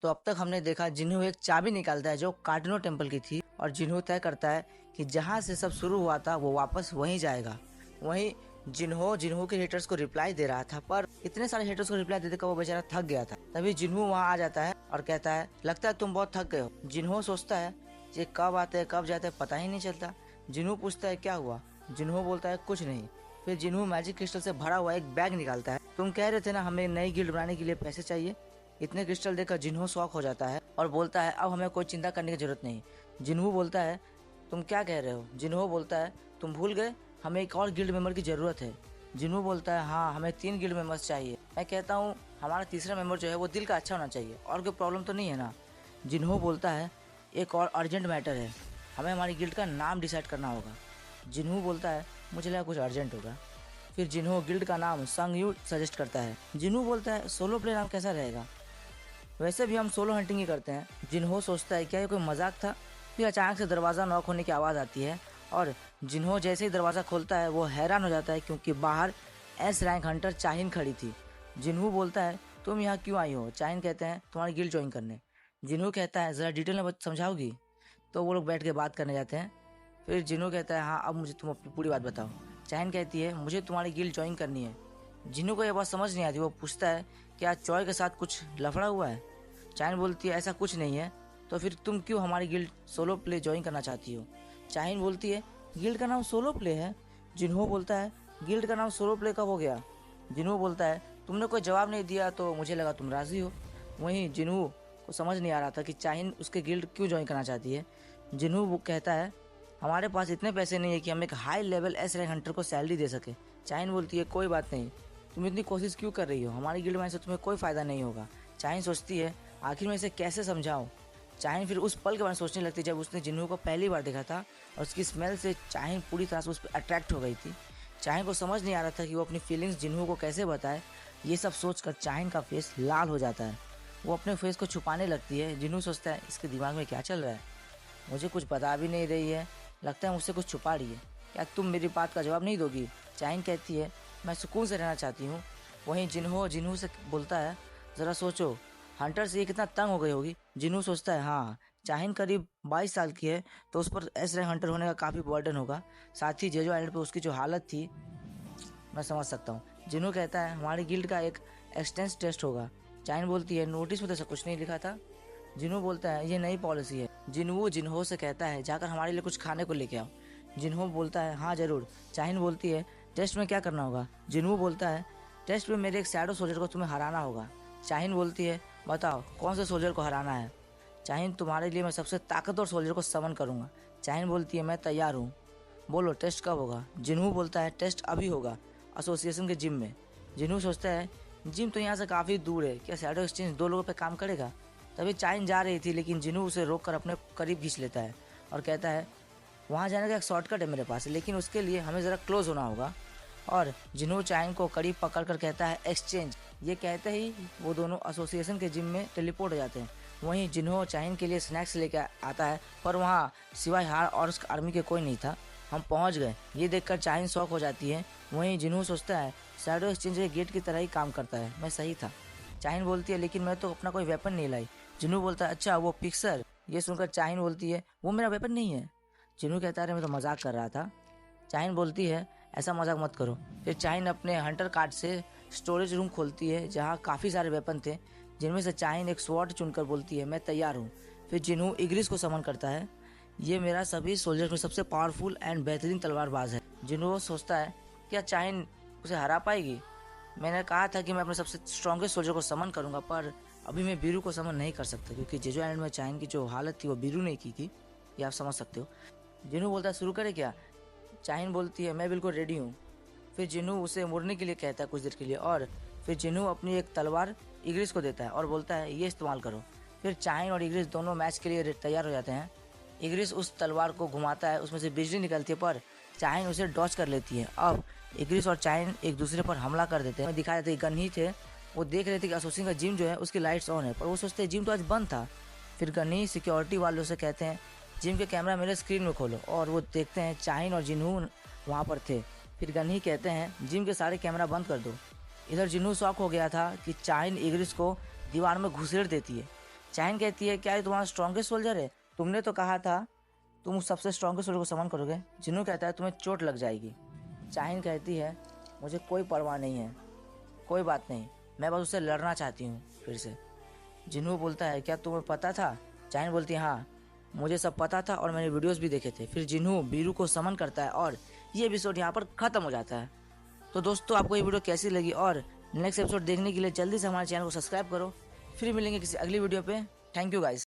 तो अब तक हमने देखा जिन्हों एक चाबी निकालता है जो कार्डिनो टेम्पल की थी और जिन्हों तय करता है कि जहाँ से सब शुरू हुआ था वो वापस वहीं जाएगा। वहीं जिन्हों के हेटर्स को रिप्लाई दे रहा था, पर इतने सारे हेटर्स को रिप्लाई देते वो बेचारा थक गया था। तभी जिन्हों वहाँ आ जाता है और कहता है लगता है तुम बहुत थक गए हो। जिन्हों सोचता है ये कब आते हैं कब जाते हैं पता ही नहीं चलता। जिन्हों पूछता है क्या हुआ, जिन्हों बोलता है कुछ नहीं। फिर जिन्हों मैजिक क्रिस्टल से भरा हुआ एक बैग निकालता है। तुम कह रहे थे ना हमें नई गिल्ड बनाने के लिए पैसे चाहिए। इतने क्रिस्टल देखकर जिन्हों शॉक हो जाता है और बोलता है अब हमें कोई चिंता करने की जरूरत नहीं। जिन्हों बोलता है तुम क्या कह रहे हो। जिन्हों बोलता है तुम भूल गए हमें एक और गिल्ड मेंबर की जरूरत है। जिन्हों बोलता है हाँ हमें 3 गिल्ड मेंबर्स चाहिए। मैं कहता हूँ हमारा तीसरा मेंबर जो है वो दिल का अच्छा होना चाहिए और कोई प्रॉब्लम तो नहीं है ना। जिन्हों बोलता है एक और अर्जेंट मैटर है, हमें हमारी गिल्ड का नाम डिसाइड करना होगा। जिन्हों बोलता है मुझे लगा कुछ अर्जेंट होगा। फिर जिन्हों गिल्ड का नाम संग यू सजेस्ट करता है। जिन्हों बोलता है सोलो प्ले नाम कैसा रहेगा, वैसे भी हम सोलो हंटिंग ही करते हैं। जिन्हों सोचता है क्या ये कोई मजाक था। फिर अचानक से दरवाज़ा नॉक होने की आवाज़ आती है और जिन्हों जैसे ही दरवाज़ा खोलता है वो हैरान हो जाता है क्योंकि बाहर एस रैंक हंटर चाहिन खड़ी थी। जिन्हों बोलता है तुम यहाँ क्यों आई हो। चाहिन कहते हैं तुम्हारी गिल्ड ज्वाइन करने। जिन्हों कहता है ज़रा डिटेल में समझाओगी। तो वो लोग बैठ के बात करने जाते हैं। फिर जिन्हों कहता है हाँ अब मुझे तुम अपनी पूरी बात बताओ। चाहिन कहती है मुझे तुम्हारी गिल्ड ज्वाइन करनी है। जिन्हों को ये बात समझ नहीं आती। वो पूछता है क्या चॉय के साथ कुछ लफड़ा हुआ है। चाहिन बोलती है ऐसा कुछ नहीं है। तो फिर तुम क्यों हमारी गिल्ड सोलो प्ले ज्वाइन करना चाहती हो। चाहिन बोलती है गिल्ड का नाम सोलो प्ले है। जिन्हों बोलता है गिल्ड का नाम सोलो प्ले कब हो गया। जिन्हों बोलता है तुमने कोई जवाब नहीं दिया तो मुझे लगा तुम राजी हो। वहीं जिन्हों को समझ नहीं आ रहा था कि चाहिन उसके गिल्ड क्यों ज्वाइन करना चाहती है। जिन्हों वो कहता है हमारे पास इतने पैसे नहीं है कि हम एक high level S rank Hunter को सैलरी दे सके। चाहिन बोलती है कोई बात नहीं, तुम इतनी कोशिश क्यों कर रही हो, हमारी गिल्ड में से तुम्हें कोई फ़ायदा नहीं होगा। चाहिन सोचती है आखिर मैं इसे कैसे समझाऊं। चाहिन फिर उस पल के बारे में सोचने लगती जब उसने जिन्हों को पहली बार देखा था और उसकी स्मेल से चाहिन पूरी तरह से उस पर अट्रैक्ट हो गई थी। चाहिन को समझ नहीं आ रहा था कि वो अपनी फीलिंग्स जिन्हों को कैसे बताए। ये सब सोचकर चाहिन का फेस लाल हो जाता है। वो अपने फेस को छुपाने लगती है। जिन्हों सोचता है इसके दिमाग में क्या चल रहा है, मुझे कुछ बता भी नहीं रही है, लगता है मुझसे कुछ छुपा रही है। क्या तुम मेरी बात का जवाब नहीं दोगी। चाहिन कहती है मैं सुकून से रहना चाहती हूँ। वहीं जिन्हों से बोलता है ज़रा सोचो हंटर से ये कितना तंग हो गई होगी। जिन्हों सोचता है हाँ चाहिन करीब 22 साल की है तो उस पर एस रैंक हंटर होने का काफ़ी बर्डन होगा। साथ ही जेजो आइलैंड पर उसकी जो हालत थी मैं समझ सकता हूँ। जिन्हों कहता है हमारी गिल्ड का एक एक्सटेंस टेस्ट होगा। चाहिन बोलती है नोटिस में तो ऐसा कुछ नहीं लिखा था। जिन्हों बोलता है ये नई पॉलिसी है। जिन्हों से कहता है जाकर हमारे लिए कुछ खाने को लेके आओ। जिन्हों बोलता है हाँ ज़रूर। चाहिन बोलती है टेस्ट में क्या करना होगा। जिन्हों बोलता है टेस्ट में मेरे एक शैडो सोल्जर को तुम्हें हराना होगा। चाहिन बोलती है बताओ कौन से सोल्जर को हराना है। चाहिन तुम्हारे लिए मैं सबसे ताकतवर सोल्जर को समन करूँगा। चाहिन बोलती है मैं तैयार हूँ, बोलो टेस्ट कब होगा। जिन्हों बोलता है टेस्ट अभी होगा एसोसिएशन के जिम में। जिन्हों सोचता है जिम तो यहाँ से काफ़ी दूर है, क्या शैडो एक्सचेंज 2 लोगों पे काम करेगा। तभी चाहिन जा रही थी लेकिन जिन्हों उसे रोक कर अपने करीब खींच लेता है और कहता है वहाँ जाने का एक शॉर्टकट है मेरे पास, लेकिन उसके लिए हमें ज़रा क्लोज होना होगा। और जिन्हों चाहिन को करीब पकड़ कर कहता है एक्सचेंज। ये कहते ही वो दोनों एसोसिएशन के जिम में टेलीपोर्ट हो जाते हैं। वहीं जिन्हों चाहिन के लिए स्नैक्स लेकर आता है पर वहाँ सिवाय हार और उसका आर्मी के कोई नहीं था। हम पहुँच गए, ये देखकर चाहिन शॉक हो जाती है। वहीं जिन्हों सोचता है शैडो एक्सचेंज एक गेट की तरह ही काम करता है, मैं सही था। चाहिन बोलती है लेकिन मैं तो अपना कोई वेपन नहीं लाई। जिन्हों बोलता है अच्छा वो पिक्सर। ये सुनकर चाहिन बोलती है वो मेरा वेपन नहीं है। जिन्हों कहता है मैं तो मजाक कर रहा था। चाहिन बोलती है ऐसा मजाक मत करो। फिर चाहिन अपने हंटर कार्ड से स्टोरेज रूम खोलती है जहाँ काफ़ी सारे वेपन थे, जिनमें से चाहिन एक स्वॉर्ड चुनकर बोलती है मैं तैयार हूँ। फिर जिन्हों इग्रिस को समन करता है। ये मेरा सभी सोल्जर्स में सबसे पावरफुल एंड बेहतरीन तलवारबाज है। जिन्हों सोचता है क्या चाहिन उसे हरा पाएगी। मैंने कहा था कि मैं अपने सबसे स्ट्रॉन्गेस्ट सोल्जर को समन करूँगा पर अभी मैं बीरू को समन नहीं कर सकता क्योंकि जेजो आइलैंड में चाहिन की जो हालत थी वो बीरू ने की थी, ये आप समझ सकते हो। जिन्हों बोलता है शुरू करे क्या। चाहिन बोलती है मैं बिल्कुल रेडी हूँ। फिर जिन्हों उसे मुड़ने के लिए कहता है कुछ देर के लिए और फिर जिन्हों अपनी एक तलवार इग्रिस को देता है और बोलता है ये इस्तेमाल करो। फिर चाहिन और इग्रिस दोनों मैच के लिए तैयार हो जाते हैं। इग्रिस उस तलवार को घुमाता है, उसमें से बिजली निकलती है पर चाहिन उसे डॉच कर लेती है। अब इग्रिस और चाहिन एक दूसरे पर हमला कर देते हैं। दिखाया जाता है गन ही थे, वो देख रहे थे कि एसोसिएशन का जिम जो है उसकी लाइट्स ऑन है पर वो सोचते हैं जिम तो आज बंद था। फिर गनी सिक्योरिटी वालों से कहते हैं जिम के कैमरा मेरे स्क्रीन में खोलो और वो देखते हैं चाहिन और जिन्हों वहाँ पर थे। फिर गनी कहते हैं जिम के सारे कैमरा बंद कर दो। इधर जिन्हों शॉक हो गया था कि चाहिन इग्रिस को दीवार में घुसेड़ देती है। चाइन कहती है क्या ये तुम्हारा स्ट्रॉन्गेस्ट सोल्जर है, तुमने तो कहा था तुम उस सबसे स्ट्रॉन्गेस्ट सोल्जर को समन करोगे। जिन्हों कहता है तुम्हें चोट लग जाएगी। चाइन कहती है मुझे कोई परवाह नहीं है, कोई बात नहीं, मैं बस उससे लड़ना चाहती हूँ फिर से। जिन्हों बोलता है क्या तुम्हें पता था। चाइन बोलती है हाँ मुझे सब पता था और मैंने वीडियोस भी देखे थे। फिर जिन्हों बीरू को समन करता है और ये एपिसोड यहाँ पर ख़त्म हो जाता है। तो दोस्तों आपको ये वीडियो कैसी लगी और नेक्स्ट एपिसोड देखने के लिए जल्दी से हमारे चैनल को सब्सक्राइब करो। फिर मिलेंगे किसी अगली वीडियो पे। Thank you guys.